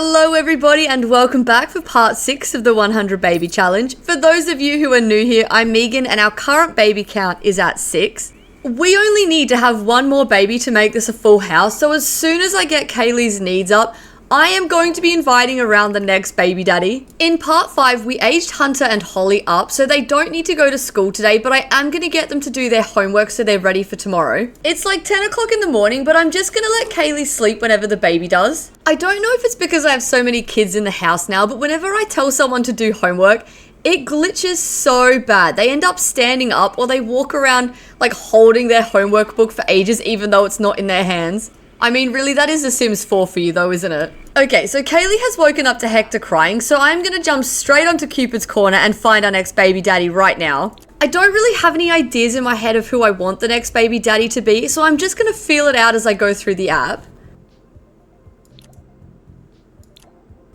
Hello everybody and welcome back for part 6 of the 100 baby challenge. For those of you who are new here, I'm Megan and our current baby count is at 6. We only need to have one more baby to make this a full house, so as soon as I get Kaylee's needs up, I am going to be inviting around the next baby daddy. In part 5, we aged Hunter and Holly up, so they don't need to go to school today, but I am going to get them to do their homework so they're ready for tomorrow. It's like 10 o'clock in the morning, but I'm just going to let Kaylee sleep whenever the baby does. I don't know if it's because I have so many kids in the house now, but whenever I tell someone to do homework, it glitches so bad. They end up standing up or they walk around like holding their homework book for ages even though it's not in their hands. I mean, really, that is The Sims 4 for you though, isn't it? Okay, so Kaylee has woken up to Hector crying, so I'm gonna jump straight onto Cupid's corner and find our next baby daddy right now. I don't really have any ideas in my head of who I want the next baby daddy to be, so I'm just gonna feel it out as I go through the app.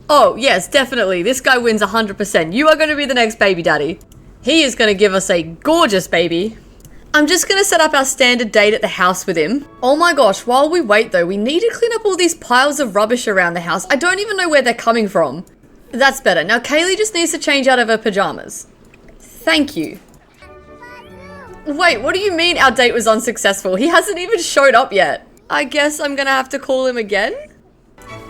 Oh, yes, definitely. This guy wins 100%. You are gonna be the next baby daddy. He is gonna give us a gorgeous baby. I'm just gonna set up our standard date at the house with him. Oh my gosh, while we wait though, we need to clean up all these piles of rubbish around the house. I don't even know where they're coming from. That's better. Now Kaylee just needs to change out of her pajamas. Thank you. Wait, what do you mean our date was unsuccessful? He hasn't even showed up yet. I guess I'm gonna have to call him again?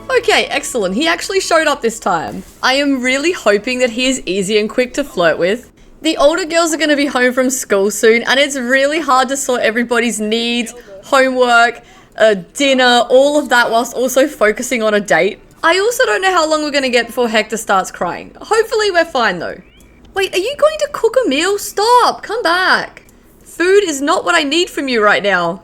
Okay, excellent. He actually showed up this time. I am really hoping that he is easy and quick to flirt with. The older girls are going to be home from school soon, and it's really hard to sort everybody's needs, homework, dinner, all of that whilst also focusing on a date. I also don't know how long we're going to get before Hector starts crying. Hopefully we're fine though. Wait, are you going to cook a meal? Stop! Come back! Food is not what I need from you right now.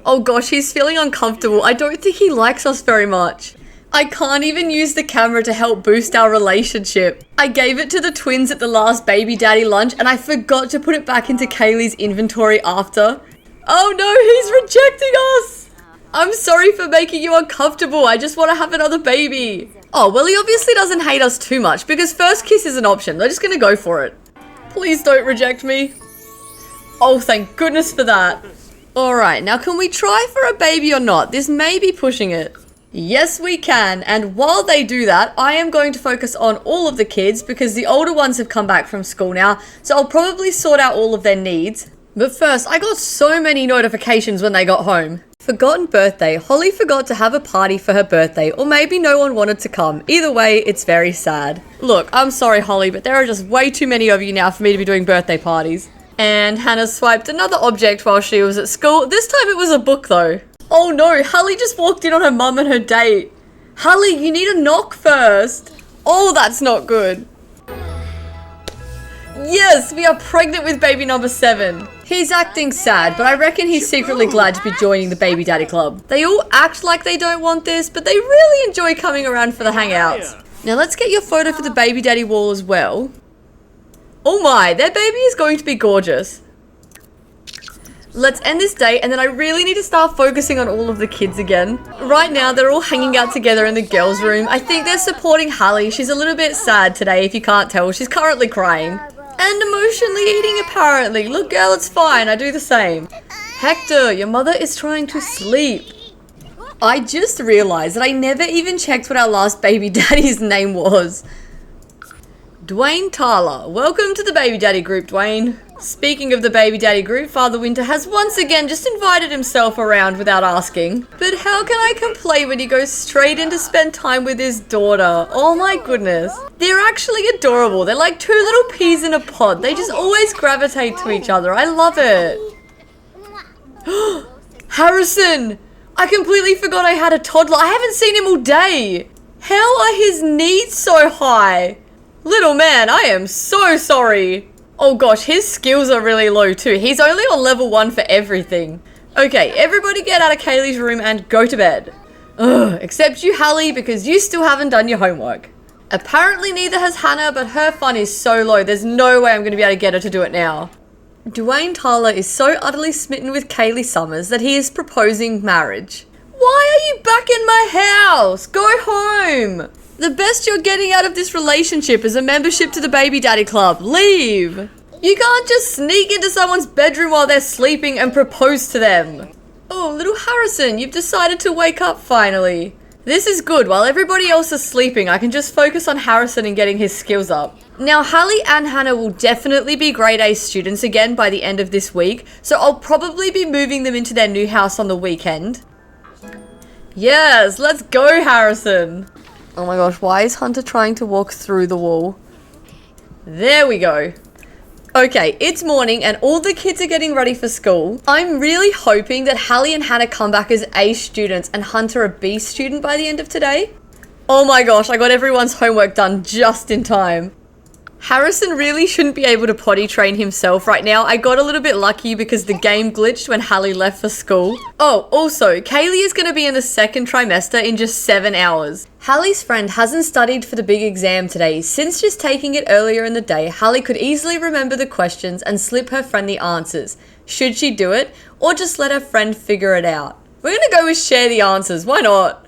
Oh gosh, he's feeling uncomfortable. I don't think he likes us very much. I can't even use the camera to help boost our relationship. I gave it to the twins at the last baby daddy lunch and I forgot to put it back into Kaylee's inventory after. Oh no, he's rejecting us! I'm sorry for making you uncomfortable. I just want to have another baby. Oh, well, he obviously doesn't hate us too much because first kiss is an option. They're just gonna go for it. Please don't reject me. Oh, thank goodness for that. Alright, now can we try for a baby or not? This may be pushing it. Yes, we can. And while they do that, I am going to focus on all of the kids because the older ones have come back from school now, so I'll probably sort out all of their needs. But first, I got so many notifications when they got home. Forgotten birthday. Holly forgot to have a party for her birthday, or maybe no one wanted to come. Either way, it's very sad. Look, I'm sorry, Holly, but there are just way too many of you now for me to be doing birthday parties. And Hannah swiped another object while she was at school. This time it was a book though. Oh no, Hallie just walked in on her mum and her date. Hallie, you need a knock first. Oh, that's not good. Yes, we are pregnant with baby number 7. He's acting sad, but I reckon he's secretly glad to be joining the baby daddy club. They all act like they don't want this, but they really enjoy coming around for the hangouts. Now let's get your photo for the baby daddy wall as well. Oh my, their baby is going to be gorgeous. Let's end this date and then I really need to start focusing on all of the kids again. Right now they're all hanging out together in the girls' room. I think they're supporting Hallie. She's a little bit sad today if you can't tell. She's currently crying. And emotionally eating apparently. Look girl, it's fine. I do the same. Hector, your mother is trying to sleep. I just realized that I never even checked what our last baby daddy's name was. Dwayne Tyler. Welcome to the baby daddy group, Dwayne. Speaking of the baby daddy group, Father Winter has once again just invited himself around without asking. But how can I complain when he goes straight in to spend time with his daughter? Oh my goodness. They're actually adorable. They're like 2 little peas in a pod. They just always gravitate to each other. I love it. Harrison! I completely forgot I had a toddler. I haven't seen him all day. How are his needs so high? Little man, I am so sorry. Oh gosh, his skills are really low too. He's only on level 1 for everything. Okay, everybody get out of Kaylee's room and go to bed. Ugh, except you, Hallie, because you still haven't done your homework. Apparently neither has Hannah, but her fun is so low. There's no way I'm going to be able to get her to do it now. Dwayne Tyler is so utterly smitten with Kaylee Summers that he is proposing marriage. Why are you back in my house? Go home. The best you're getting out of this relationship is a membership to the baby daddy club. Leave. You can't just sneak into someone's bedroom while they're sleeping and propose to them. Oh, little Harrison, you've decided to wake up finally. This is good. While everybody else is sleeping, I can just focus on Harrison and getting his skills up. Now, Hallie and Hannah will definitely be grade A students again by the end of this week, so I'll probably be moving them into their new house on the weekend. Yes, let's go, Harrison. Oh my gosh, why is Hunter trying to walk through the wall? There we go. Okay, it's morning and all the kids are getting ready for school. I'm really hoping that Hallie and Hannah come back as A students and Hunter a B student by the end of today. Oh my gosh, I got everyone's homework done just in time. Harrison really shouldn't be able to potty train himself right now. I got a little bit lucky because the game glitched when Hallie left for school. Oh, also, Kaylee is going to be in the second trimester in just 7 hours. Hallie's friend hasn't studied for the big exam today. Since just taking it earlier in the day, Hallie could easily remember the questions and slip her friend the answers. Should she do it or just let her friend figure it out? We're going to go with share the answers. Why not?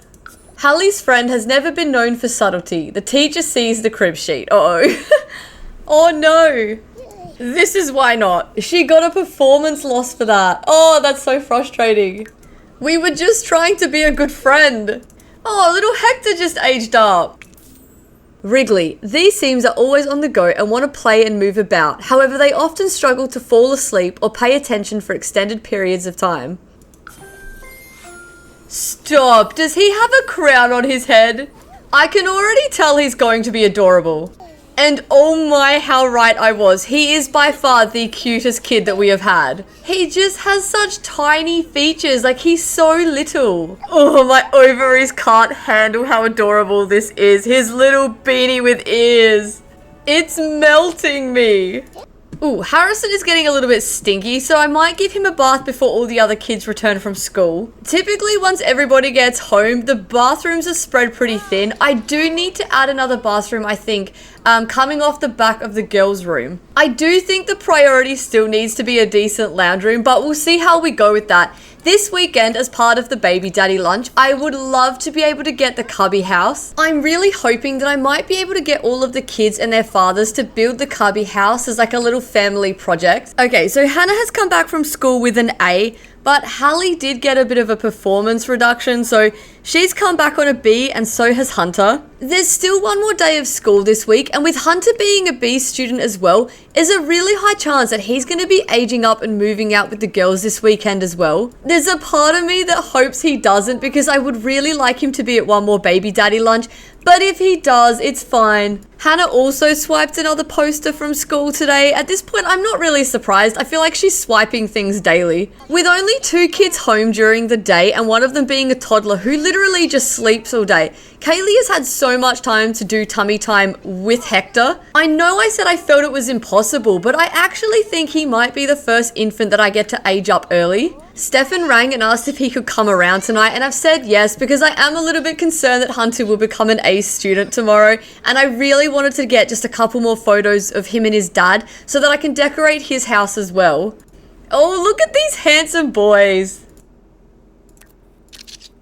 Hallie's friend has never been known for subtlety. The teacher sees the crib sheet. Uh-oh. Oh no. This is why not. She got a performance loss for that. Oh, that's so frustrating. We were just trying to be a good friend. Oh, little Hector just aged up. Wrigley. These Sims are always on the go and want to play and move about. However, they often struggle to fall asleep or pay attention for extended periods of time. Stop. Does he have a crown on his head? I can already tell he's going to be adorable. And oh my, how right I was. He is by far the cutest kid that we have had. He just has such tiny features, like he's so little. Oh, my ovaries can't handle how adorable this is. His little beanie with ears. It's melting me. Ooh, Harrison is getting a little bit stinky, so I might give him a bath before all the other kids return from school. Typically, once everybody gets home, the bathrooms are spread pretty thin. I do need to add another bathroom, I think, coming off the back of the girls' room. I do think the priority still needs to be a decent lounge room, but we'll see how we go with that. This weekend, as part of the baby daddy lunch, I would love to be able to get the cubby house. I'm really hoping that I might be able to get all of the kids and their fathers to build the cubby house as like a little family project. Okay, so Hannah has come back from school with an A, but Hallie did get a bit of a performance reduction, so she's come back on a B and so has Hunter. There's still one more day of school this week, and with Hunter being a B student as well, there's a really high chance that he's going to be aging up and moving out with the girls this weekend as well. There's a part of me that hopes he doesn't because I would really like him to be at one more baby daddy lunch, but if he does, it's fine. Hannah also swiped another poster from school today. At this point, I'm not really surprised. I feel like she's swiping things daily. With only 2 kids home during the day and one of them being a toddler who literally just sleeps all day, Kaylee has had so much time to do tummy time with Hector. I know I said I felt it was impossible, but I actually think he might be the first infant that I get to age up early. Stefan rang and asked if he could come around tonight, and I've said yes because I am a little bit concerned that Hunter will become an A student tomorrow, and I really wanted to get just a couple more photos of him and his dad so that I can decorate his house as well. Oh, look at these handsome boys.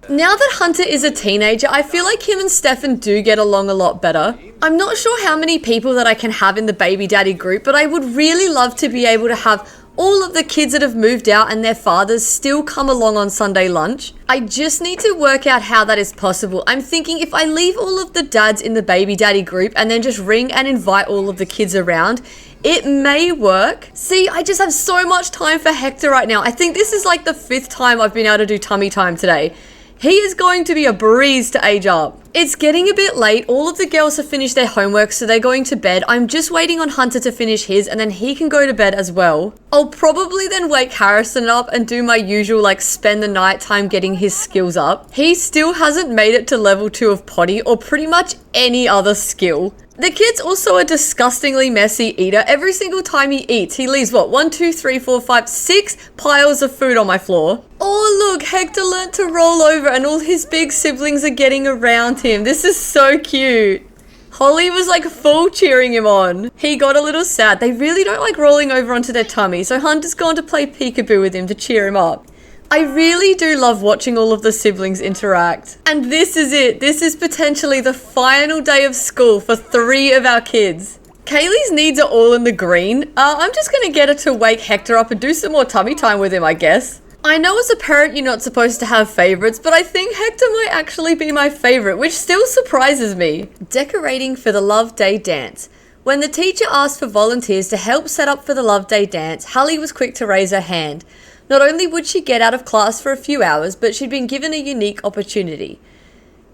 Now that Hunter is a teenager, I feel like him and Stefan do get along a lot better. I'm not sure how many people that I can have in the baby daddy group, but I would really love to be able to have all of the kids that have moved out and their fathers still come along on Sunday lunch. I just need to work out how that is possible. I'm thinking if I leave all of the dads in the baby daddy group and then just ring and invite all of the kids around, it may work. See, I just have so much time for Hector right now. I think this is like the 5th time I've been able to do tummy time today. He is going to be a breeze to age up. It's getting a bit late. All of the girls have finished their homework, so they're going to bed. I'm just waiting on Hunter to finish his, and then he can go to bed as well. I'll probably then wake Harrison up and do my usual, like, spend the night time getting his skills up. He still hasn't made it to level 2 of potty or pretty much any other skill. The kid's also a disgustingly messy eater. Every single time he eats, he leaves, what, 1, 2, 3, 4, 5, 6 piles of food on my floor. Oh, look, Hector learnt to roll over and all his big siblings are getting around him. This is so cute. Holly was like full cheering him on. He got a little sad. They really don't like rolling over onto their tummy, so Hunter's gone to play peekaboo with him to cheer him up. I really do love watching all of the siblings interact. And this is it. This is potentially the final day of school for 3 of our kids. Kaylee's needs are all in the green. I'm just going to get her to wake Hector up and do some more tummy time with him, I guess. I know as a parent you're not supposed to have favorites, but I think Hector might actually be my favorite, which still surprises me. Decorating for the Love Day dance. When the teacher asked for volunteers to help set up for the Love Day dance, Hallie was quick to raise her hand. Not only would she get out of class for a few hours, but she'd been given a unique opportunity.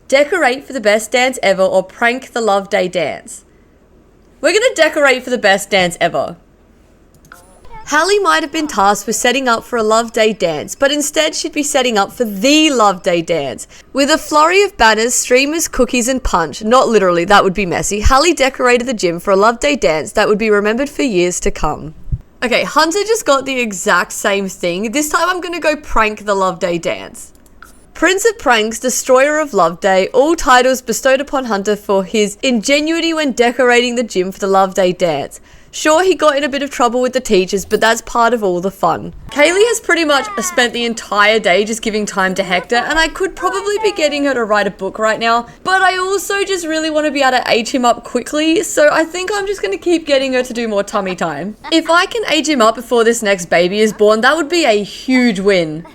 Decorate for the best dance ever or prank the Love Day dance. We're gonna decorate for the best dance ever. Hallie might have been tasked with setting up for a Love Day dance, but instead she'd be setting up for the Love Day dance. With a flurry of banners, streamers, cookies and punch, not literally, that would be messy, Hallie decorated the gym for a Love Day dance that would be remembered for years to come. Okay, Hunter just got the exact same thing. This time I'm gonna go prank the Love Day dance. Prince of Pranks, Destroyer of Love Day, all titles bestowed upon Hunter for his ingenuity when decorating the gym for the Love Day dance. Sure, he got in a bit of trouble with the teachers, but that's part of all the fun. Kaylee has pretty much spent the entire day just giving time to Hector, and I could probably be getting her to write a book right now, but I also just really want to be able to age him up quickly, so I think I'm just going to keep getting her to do more tummy time. If I can age him up before this next baby is born, that would be a huge win.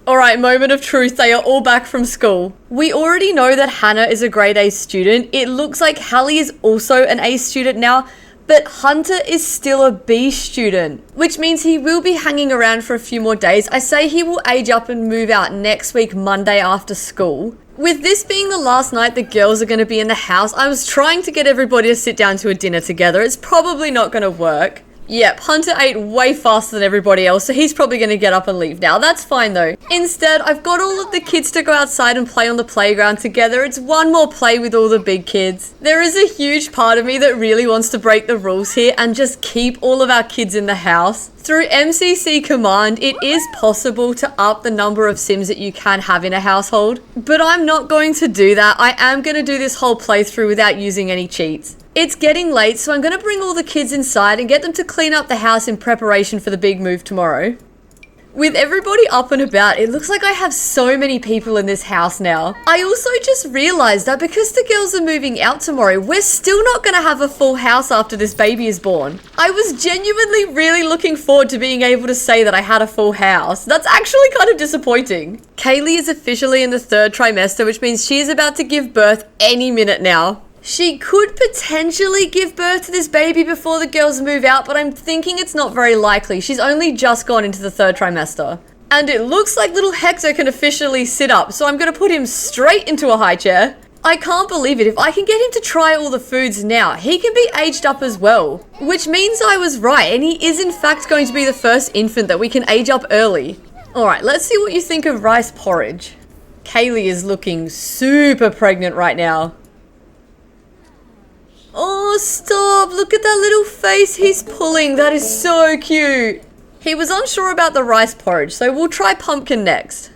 Alright, moment of truth, they are all back from school. We already know that Hannah is a grade A student. It looks like Hallie is also an A student now, but Hunter is still a B student, which means he will be hanging around for a few more days. I say he will age up and move out next week, Monday after school. With this being the last night the girls are going to be in the house, I was trying to get everybody to sit down to a dinner together. It's probably not going to work. Yep, Hunter ate way faster than everybody else, so he's probably going to get up and leave now. That's fine though. Instead, I've got all of the kids to go outside and play on the playground together. It's one more play with all the big kids. There is a huge part of me that really wants to break the rules here and just keep all of our kids in the house. Through MCC command, it is possible to up the number of Sims that you can have in a household, but I'm not going to do that. I am going to do this whole playthrough without using any cheats. It's getting late, so I'm going to bring all the kids inside and get them to clean up the house in preparation for the big move tomorrow. With everybody up and about, it looks like I have so many people in this house now. I also just realized that because the girls are moving out tomorrow, we're still not going to have a full house after this baby is born. I was genuinely really looking forward to being able to say that I had a full house. That's actually kind of disappointing. Kaylee is officially in the 3rd trimester, which means she is about to give birth any minute now. She could potentially give birth to this baby before the girls move out, but I'm thinking it's not very likely. She's only just gone into the 3rd trimester. And it looks like little Hector can officially sit up, so I'm going to put him straight into a high chair. I can't believe it. If I can get him to try all the foods now, he can be aged up as well. Which means I was right, and he is in fact going to be the first infant that we can age up early. Alright, let's see what you think of rice porridge. Kaylee is looking super pregnant right now. Oh, stop. Look at that little face he's pulling. That is so cute. He was unsure about the rice porridge, so we'll try pumpkin next.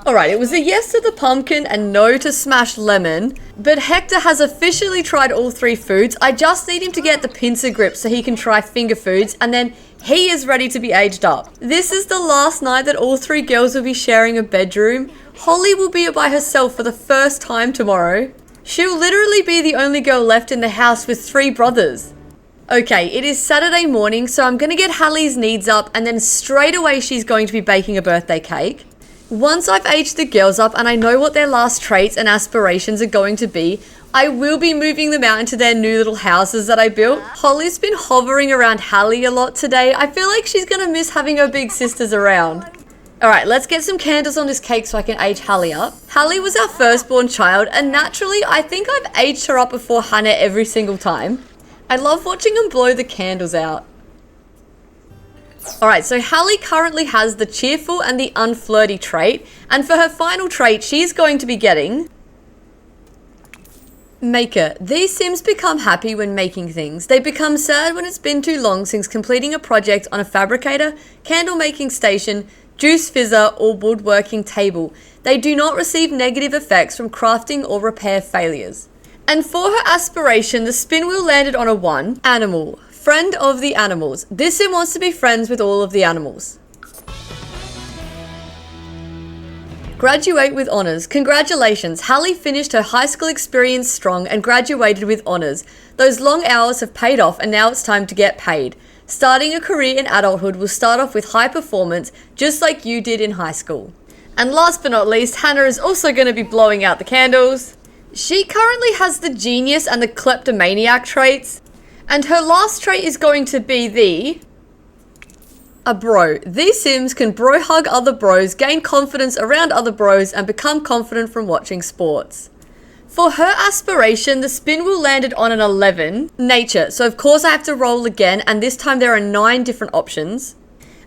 Alright, it was a yes to the pumpkin and no to smashed lemon, but Hector has officially tried all 3 foods. I just need him to get the pincer grip so he can try finger foods, and then he is ready to be aged up. This is the last night that all 3 girls will be sharing a bedroom. Holly will be by herself for the first time tomorrow. She'll literally be the only girl left in the house with 3 brothers. Okay, it is Saturday morning, so I'm going to get Hallie's needs up and then straight away she's going to be baking a birthday cake. Once I've aged the girls up and I know what their last traits and aspirations are going to be, I will be moving them out into their new little houses that I built. Holly's been hovering around Hallie a lot today. I feel like she's going to miss having her big sisters around. Alright, let's get some candles on this cake so I can age Hallie up. Hallie was our firstborn child, and naturally, I think I've aged her up before Hannah every single time. I love watching them blow the candles out. Alright, so Hallie currently has the cheerful and the unflirty trait, and for her final trait, she's going to be getting Maker. These Sims become happy when making things. They become sad when it's been too long since completing a project on a fabricator, candle making station, juice fizzer, or woodworking table. They do not receive negative effects from crafting or repair failures. And for her aspiration, the spin wheel landed on a 1. Animal. Friend of the animals. This Sim wants to be friends with all of the animals. Graduate with honors. Congratulations, Hallie finished her high school experience strong and graduated with honors. Those long hours have paid off and now it's time to get paid. Starting a career in adulthood will start off with high performance, just like you did in high school. And last but not least, Hannah is also going to be blowing out the candles. She currently has the genius and the kleptomaniac traits, and her last trait is going to be a bro. These Sims can bro hug other bros, gain confidence around other bros, and become confident from watching sports. For her aspiration, the spin wheel landed on an 11, nature. So of course I have to roll again, and this time there are 9 different options.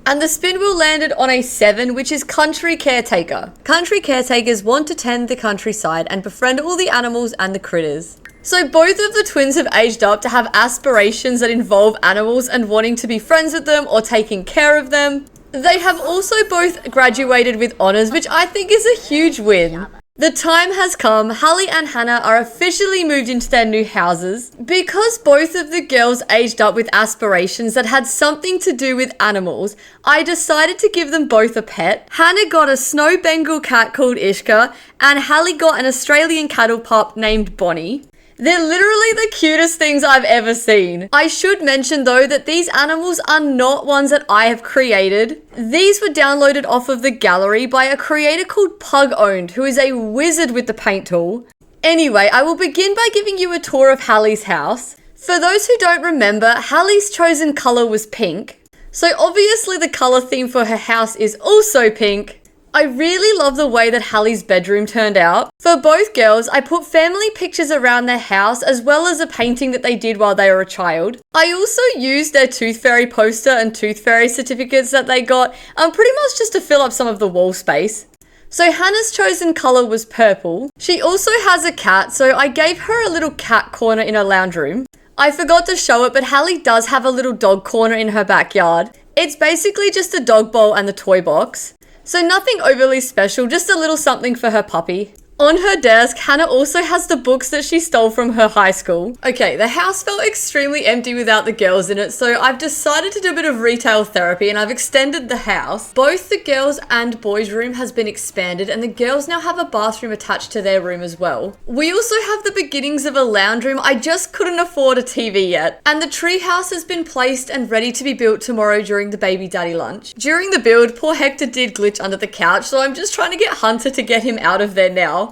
And the spin wheel landed on a 7, which is country caretaker. Country caretakers want to tend the countryside and befriend all the animals and the critters. So both of the twins have aged up to have aspirations that involve animals and wanting to be friends with them or taking care of them. They have also both graduated with honors, which I think is a huge win. The time has come. Hallie and Hannah are officially moved into their new houses. Because both of the girls aged up with aspirations that had something to do with animals, I decided to give them both a pet. Hannah got a snow Bengal cat called Ishka, and Hallie got an Australian cattle pup named Bonnie. They're literally the cutest things I've ever seen. I should mention though that these animals are not ones that I have created. These were downloaded off of the gallery by a creator called Pug Owned, who is a wizard with the paint tool. Anyway, I will begin by giving you a tour of Hallie's house. For those who don't remember, Hallie's chosen color was pink. So obviously the color theme for her house is also pink. I really love the way that Hallie's bedroom turned out. For both girls, I put family pictures around their house as well as a painting that they did while they were a child. I also used their Tooth Fairy poster and Tooth Fairy certificates that they got, pretty much just to fill up some of the wall space. So Hannah's chosen color was purple. She also has a cat, so I gave her a little cat corner in her lounge room. I forgot to show it, but Hallie does have a little dog corner in her backyard. It's basically just a dog bowl and the toy box. So nothing overly special, just a little something for her puppy. On her desk, Hannah also has the books that she stole from her high school. Okay, the house felt extremely empty without the girls in it, so I've decided to do a bit of retail therapy and I've extended the house. Both the girls' and boys' room has been expanded and the girls now have a bathroom attached to their room as well. We also have the beginnings of a lounge room. I just couldn't afford a TV yet. And the tree house has been placed and ready to be built tomorrow during the baby daddy lunch. During the build, poor Hector did glitch under the couch, so I'm just trying to get Hunter to get him out of there now.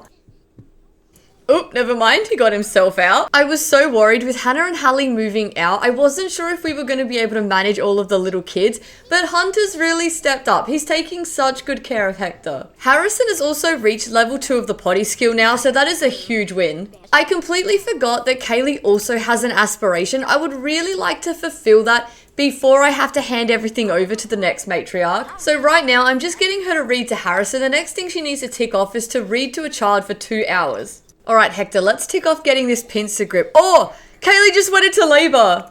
Oop, never mind, he got himself out. I was so worried with Hannah and Hallie moving out. I wasn't sure if we were going to be able to manage all of the little kids, but Hunter's really stepped up. He's taking such good care of Hector. Harrison has also reached level 2 of the potty skill now, so that is a huge win. I completely forgot that Kaylee also has an aspiration. I would really like to fulfill that before I have to hand everything over to the next matriarch. So right now, I'm just getting her to read to Harrison. The next thing she needs to tick off is to read to a child for 2 hours. All right, Hector, let's tick off getting this pincer grip. Oh, Kaylee just went into labor.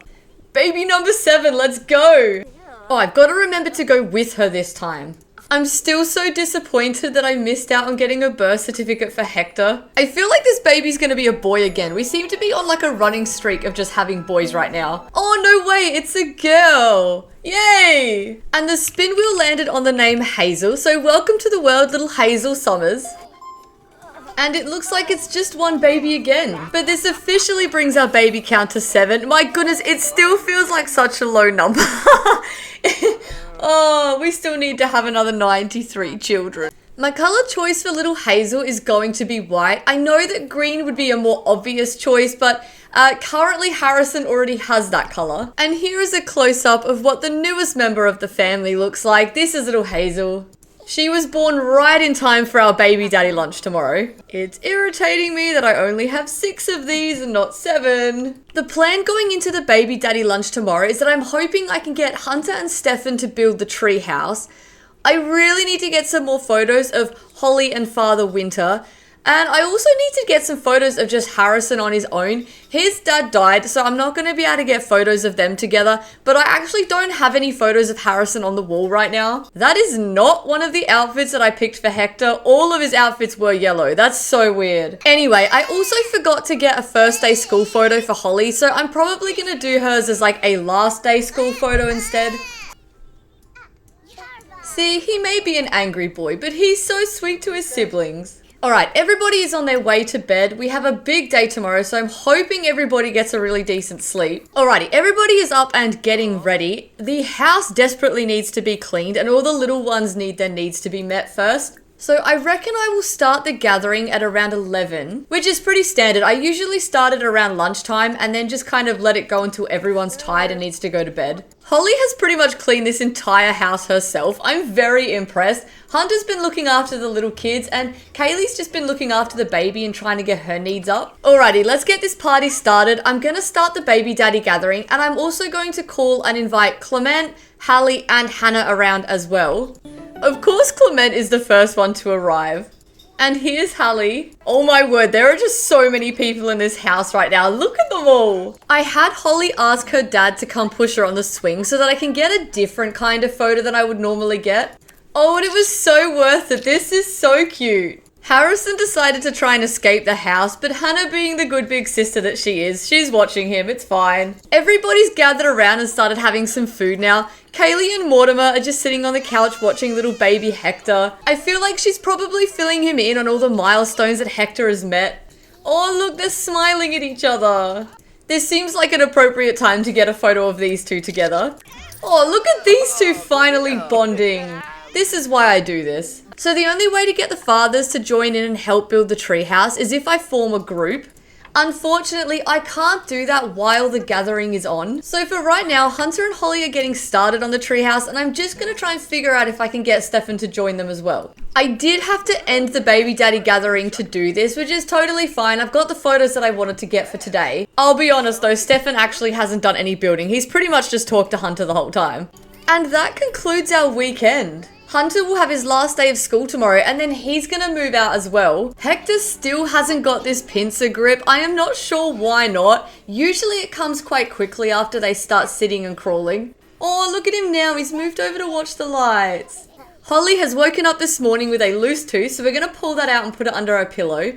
Baby number 7, let's go. Oh, I've got to remember to go with her this time. I'm still so disappointed that I missed out on getting a birth certificate for Hector. I feel like this baby's gonna be a boy again. We seem to be on like a running streak of just having boys right now. Oh, no way, it's a girl. Yay! And the spin wheel landed on the name Hazel. So welcome to the world, little Hazel Summers. And it looks like it's just one baby again. But this officially brings our baby count to 7. My goodness, it still feels like such a low number. Oh, we still need to have another 93 children. My color choice for little Hazel is going to be white. I know that green would be a more obvious choice, but currently Harrison already has that color. And here is a close-up of what the newest member of the family looks like. This is little Hazel. She was born right in time for our baby daddy lunch tomorrow. It's irritating me that I only have 6 of these and not 7. The plan going into the baby daddy lunch tomorrow is that I'm hoping I can get Hunter and Stefan to build the tree house. I really need to get some more photos of Holly and Father Winter. And I also need to get some photos of just Harrison on his own. His dad died, so I'm not going to be able to get photos of them together, but I actually don't have any photos of Harrison on the wall right now. That is not one of the outfits that I picked for Hector. All of his outfits were yellow. That's so weird. Anyway, I also forgot to get a first day school photo for Holly, so I'm probably going to do hers as like a last day school photo instead. See, he may be an angry boy, but he's so sweet to his siblings. Alright, everybody is on their way to bed. We have a big day tomorrow, so I'm hoping everybody gets a really decent sleep. Alrighty, everybody is up and getting ready. The house desperately needs to be cleaned, and all the little ones need their needs to be met first. So I reckon I will start the gathering at around 11, which is pretty standard. I usually start it around lunchtime and then just kind of let it go until everyone's tired and needs to go to bed. Holly has pretty much cleaned this entire house herself. I'm very impressed. Hunter's been looking after the little kids and Kaylee's just been looking after the baby and trying to get her needs up. Alrighty, let's get this party started. I'm gonna start the baby daddy gathering and I'm also going to call and invite Clement, Hallie and Hannah around as well. Of course, Clement is the first one to arrive. And here's Hallie. Oh my word, there are just so many people in this house right now. Look at them all. I had Holly ask her dad to come push her on the swing so that I can get a different kind of photo than I would normally get. Oh, and it was so worth it. This is so cute. Harrison decided to try and escape the house, but Hannah, being the good big sister that she is, she's watching him. It's fine. Everybody's gathered around and started having some food now. Kaylee and Mortimer are just sitting on the couch watching little baby Hector. I feel like she's probably filling him in on all the milestones that Hector has met. Oh, look, they're smiling at each other. This seems like an appropriate time to get a photo of these two together. Oh, look at these two finally bonding. This is why I do this. So the only way to get the fathers to join in and help build the treehouse is if I form a group. Unfortunately, I can't do that while the gathering is on. So for right now, Hunter and Holly are getting started on the treehouse and I'm just going to try and figure out if I can get Stefan to join them as well. I did have to end the baby daddy gathering to do this, which is totally fine. I've got the photos that I wanted to get for today. I'll be honest though, Stefan actually hasn't done any building. He's pretty much just talked to Hunter the whole time. And that concludes our weekend. Hunter will have his last day of school tomorrow and then he's gonna move out as well. Hector still hasn't got this pincer grip. I am not sure why not. Usually it comes quite quickly after they start sitting and crawling. Oh, look at him now. He's moved over to watch the lights. Holly has woken up this morning with a loose tooth, so we're gonna pull that out and put it under her pillow.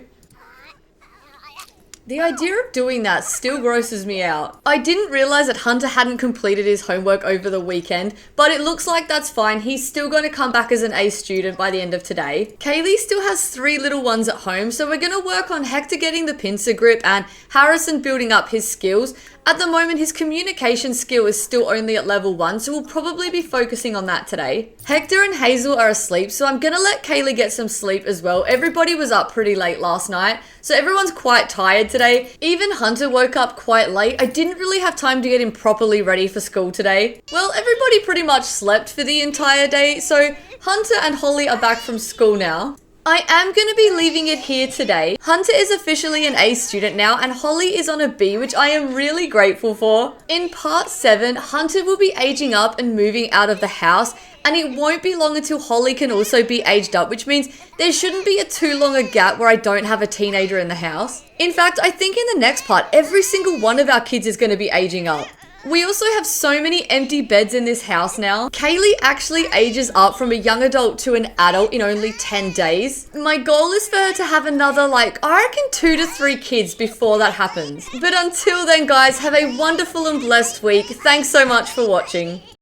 The idea of doing that still grosses me out. I didn't realize that Hunter hadn't completed his homework over the weekend, but it looks like that's fine. He's still going to come back as an A student by the end of today. Kaylee still has 3 little ones at home, so we're going to work on Hector getting the pincer grip and Harrison building up his skills. At the moment, his communication skill is still only at level 1, so we'll probably be focusing on that today. Hector and Hazel are asleep, so I'm gonna let Kaylee get some sleep as well. Everybody was up pretty late last night, so everyone's quite tired today. Even Hunter woke up quite late. I didn't really have time to get him properly ready for school today. Well, everybody pretty much slept for the entire day, so Hunter and Holly are back from school now. I am going to be leaving it here today. Hunter is officially an A student now and Holly is on a B, which I am really grateful for. In part 7, Hunter will be aging up and moving out of the house, and it won't be long until Holly can also be aged up, which means there shouldn't be a too long a gap where I don't have a teenager in the house. In fact, I think in the next part, every single one of our kids is going to be aging up. We also have so many empty beds in this house now. Kaylee actually ages up from a young adult to an adult in only 10 days. My goal is for her to have another, I reckon 2 to 3 kids before that happens. But until then, guys, have a wonderful and blessed week. Thanks so much for watching.